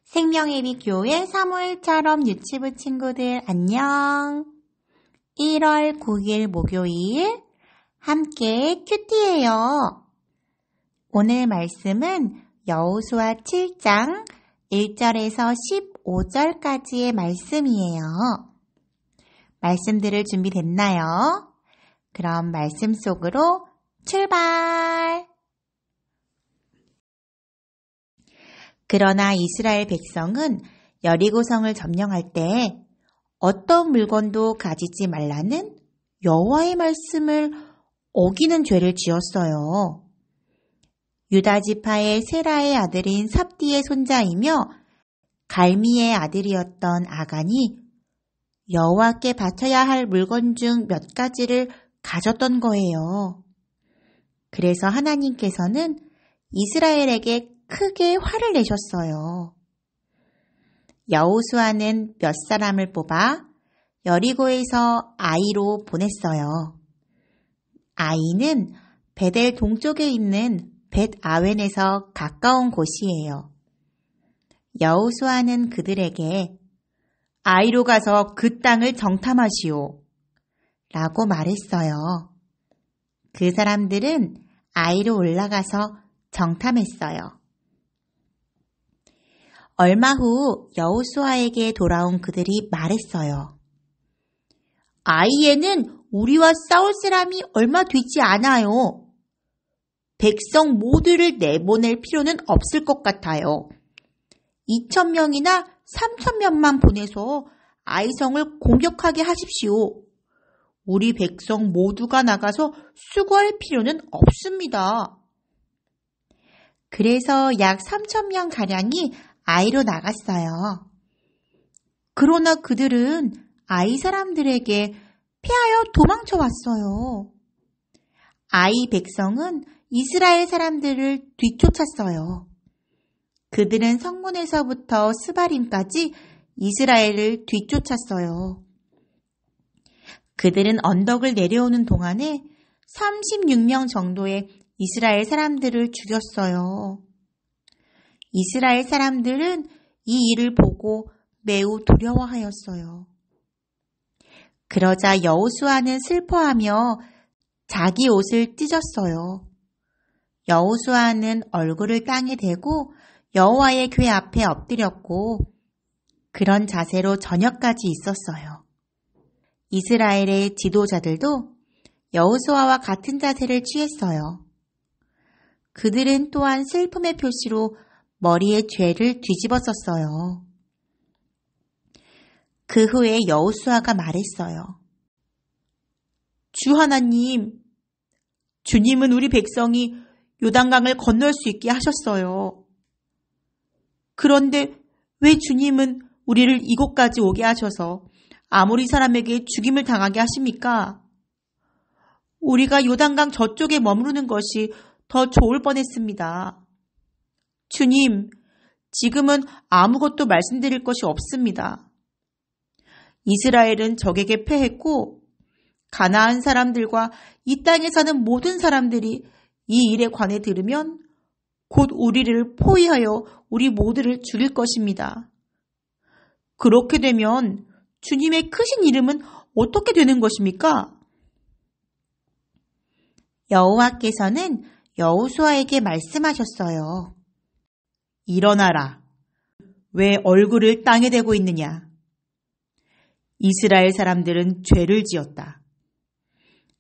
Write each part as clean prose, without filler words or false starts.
생명의 빛 교회 사무엘처럼 유치부 친구들 안녕. 1월 9일 목요일 함께 큐티예요. 오늘 말씀은 여호수아 7장 1절에서 15절까지의 말씀이에요. 말씀들을 준비됐나요? 그럼 말씀 속으로 출발! 그러나 이스라엘 백성은 여리고성을 점령할 때 어떤 물건도 가지지 말라는 여호와의 말씀을 어기는 죄를 지었어요. 유다 지파의 세라의 아들인 삽디의 손자이며 갈미의 아들이었던 아간이 여호와께 바쳐야 할 물건 중 몇 가지를 가졌던 거예요. 그래서 하나님께서는 이스라엘에게 크게 화를 내셨어요. 여호수아는 몇 사람을 뽑아 여리고에서 아이로 보냈어요. 아이는 베델 동쪽에 있는 벳아웬에서 가까운 곳이에요. 여호수아는 그들에게 아이로 가서 그 땅을 정탐하시오 라고 말했어요. 그 사람들은 아이로 올라가서 정탐했어요. 얼마 후 여호수아에게 돌아온 그들이 말했어요. 아이에는 우리와 싸울 사람이 얼마 되지 않아요. 백성 모두를 내보낼 필요는 없을 것 같아요. 2,000명이나 3,000명만 보내서 아이성을 공격하게 하십시오. 우리 백성 모두가 나가서 수고할 필요는 없습니다. 그래서 약 3,000명가량이 아이로 나갔어요. 그러나 그들은 아이 사람들에게 패하여 도망쳐 왔어요. 아이 백성은 이스라엘 사람들을 뒤쫓았어요. 그들은 성문에서부터 스바림까지 이스라엘을 뒤쫓았어요. 그들은 언덕을 내려오는 동안에 36명 정도의 이스라엘 사람들을 죽였어요. 이스라엘 사람들은 이 일을 보고 매우 두려워하였어요. 그러자 여호수아는 슬퍼하며 자기 옷을 찢었어요. 여호수아는 얼굴을 땅에 대고 여호와의 궤 앞에 엎드렸고 그런 자세로 저녁까지 있었어요. 이스라엘의 지도자들도 여호수아와 같은 자세를 취했어요. 그들은 또한 슬픔의 표시로 머리에 죄를 뒤집었었어요. 그 후에 여호수아가 말했어요. 주 하나님, 주님은 우리 백성이 요단강을 건널 수 있게 하셨어요. 그런데 왜 주님은 우리를 이곳까지 오게 하셔서 아모리 사람에게 죽임을 당하게 하십니까? 우리가 요단강 저쪽에 머무르는 것이 더 좋을 뻔했습니다. 주님, 지금은 아무것도 말씀드릴 것이 없습니다. 이스라엘은 적에게 패했고 가나안 사람들과 이 땅에 사는 모든 사람들이 이 일에 관해 들으면 곧 우리를 포위하여 우리 모두를 죽일 것입니다. 그렇게 되면 주님의 크신 이름은 어떻게 되는 것입니까? 여호와께서는 여호수아에게 말씀하셨어요. 일어나라. 왜 얼굴을 땅에 대고 있느냐? 이스라엘 사람들은 죄를 지었다.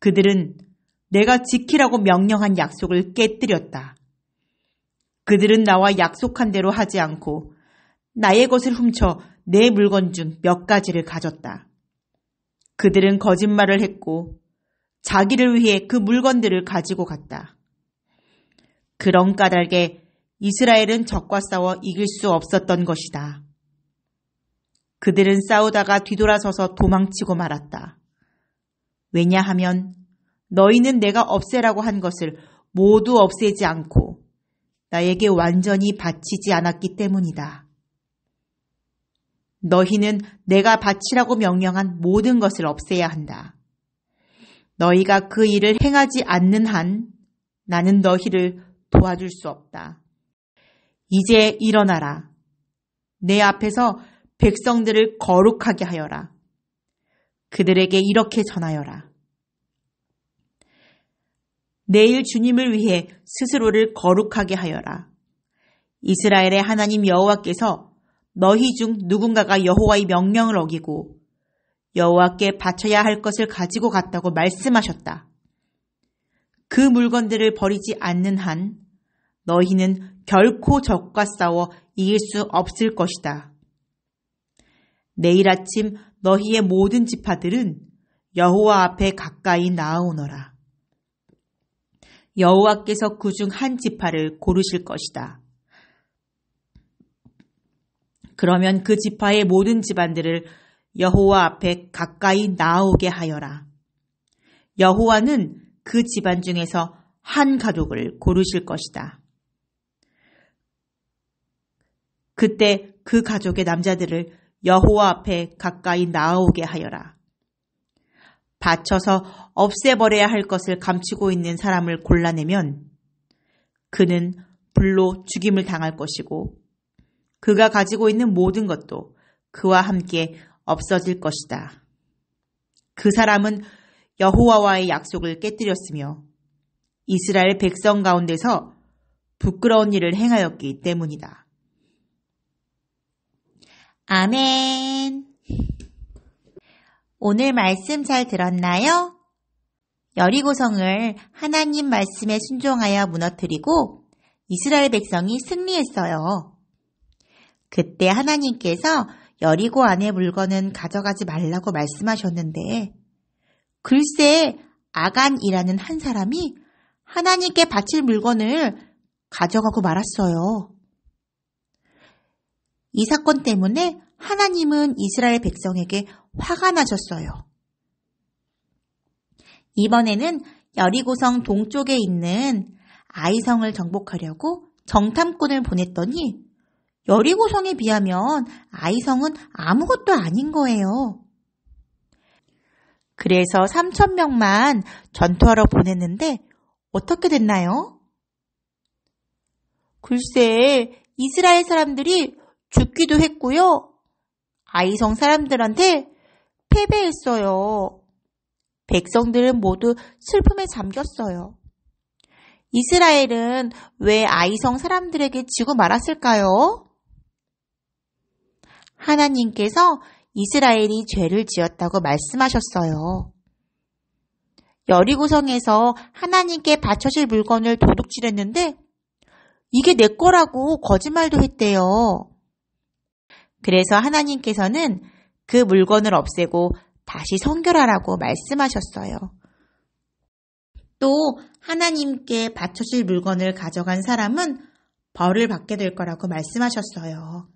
그들은 내가 지키라고 명령한 약속을 깨뜨렸다. 그들은 나와 약속한 대로 하지 않고 나의 것을 훔쳐 내 물건 중 몇 가지를 가졌다. 그들은 거짓말을 했고 자기를 위해 그 물건들을 가지고 갔다. 그런 까닭에 이스라엘은 적과 싸워 이길 수 없었던 것이다. 그들은 싸우다가 뒤돌아서서 도망치고 말았다. 왜냐하면 너희는 내가 없애라고 한 것을 모두 없애지 않고 나에게 완전히 바치지 않았기 때문이다. 너희는 내가 바치라고 명령한 모든 것을 없애야 한다. 너희가 그 일을 행하지 않는 한 나는 너희를 도와줄 수 없다. 이제 일어나라. 내 앞에서 백성들을 거룩하게 하여라. 그들에게 이렇게 전하여라. 내일 주님을 위해 스스로를 거룩하게 하여라. 이스라엘의 하나님 여호와께서 너희 중 누군가가 여호와의 명령을 어기고 여호와께 바쳐야 할 것을 가지고 갔다고 말씀하셨다. 그 물건들을 버리지 않는 한 너희는 결코 적과 싸워 이길 수 없을 것이다. 내일 아침 너희의 모든 지파들은 여호와 앞에 가까이 나아오너라. 여호와께서 그중 한 지파를 고르실 것이다. 그러면 그 지파의 모든 집안들을 여호와 앞에 가까이 나아오게 하여라. 여호와는 그 집안 중에서 한 가족을 고르실 것이다. 그때 그 가족의 남자들을 여호와 앞에 가까이 나아오게 하여라. 바쳐서 없애버려야 할 것을 감추고 있는 사람을 골라내면 그는 불로 죽임을 당할 것이고 그가 가지고 있는 모든 것도 그와 함께 없어질 것이다. 그 사람은 여호와와의 약속을 깨뜨렸으며 이스라엘 백성 가운데서 부끄러운 일을 행하였기 때문이다. 아멘. 오늘 말씀 잘 들었나요? 여리고성을 하나님 말씀에 순종하여 무너뜨리고 이스라엘 백성이 승리했어요. 그때 하나님께서 여리고 안의 물건은 가져가지 말라고 말씀하셨는데 글쎄 아간이라는 한 사람이 하나님께 바칠 물건을 가져가고 말았어요. 이 사건 때문에 하나님은 이스라엘 백성에게 화가 나셨어요. 이번에는 여리고성 동쪽에 있는 아이성을 정복하려고 정탐꾼을 보냈더니 여리고성에 비하면 아이성은 아무것도 아닌 거예요. 그래서 3,000명만 전투하러 보냈는데 어떻게 됐나요? 글쎄 이스라엘 사람들이 죽기도 했고요. 아이성 사람들한테 패배했어요. 백성들은 모두 슬픔에 잠겼어요. 이스라엘은 왜 아이성 사람들에게 지고 말았을까요? 하나님께서 이스라엘이 죄를 지었다고 말씀하셨어요. 여리고성에서 하나님께 바쳐질 물건을 도둑질했는데 이게 내 거라고 거짓말도 했대요. 그래서 하나님께서는 그 물건을 없애고 다시 성결하라고 말씀하셨어요. 또 하나님께 바쳐질 물건을 가져간 사람은 벌을 받게 될 거라고 말씀하셨어요.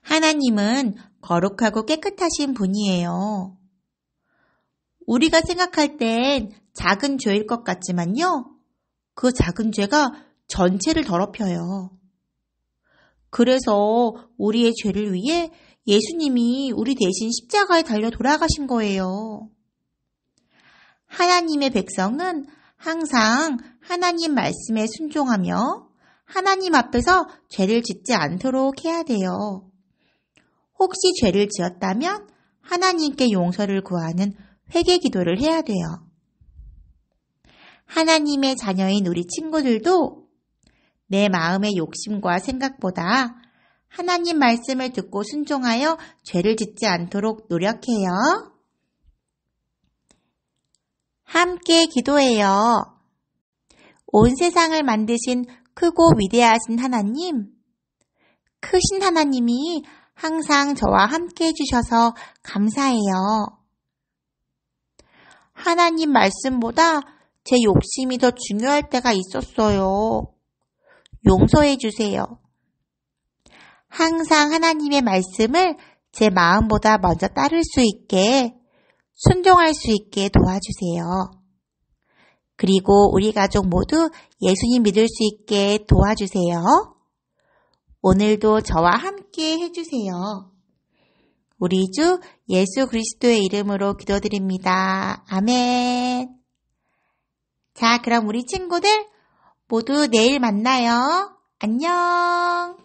하나님은 거룩하고 깨끗하신 분이에요. 우리가 생각할 땐 작은 죄일 것 같지만요. 그 작은 죄가 전체를 더럽혀요. 그래서 우리의 죄를 위해 예수님이 우리 대신 십자가에 달려 돌아가신 거예요. 하나님의 백성은 항상 하나님 말씀에 순종하며 하나님 앞에서 죄를 짓지 않도록 해야 돼요. 혹시 죄를 지었다면 하나님께 용서를 구하는 회개 기도를 해야 돼요. 하나님의 자녀인 우리 친구들도 내 마음의 욕심과 생각보다 하나님 말씀을 듣고 순종하여 죄를 짓지 않도록 노력해요. 함께 기도해요. 온 세상을 만드신 크고 위대하신 하나님, 크신 하나님이 항상 저와 함께 해주셔서 감사해요. 하나님 말씀보다 제 욕심이 더 중요할 때가 있었어요. 용서해 주세요. 항상 하나님의 말씀을 제 마음보다 먼저 따를 수 있게, 순종할 수 있게 도와주세요. 그리고 우리 가족 모두 예수님 믿을 수 있게 도와주세요. 오늘도 저와 함께 해주세요. 우리 주 예수 그리스도의 이름으로 기도드립니다. 아멘. 자, 그럼 우리 친구들 모두 내일 만나요. 안녕.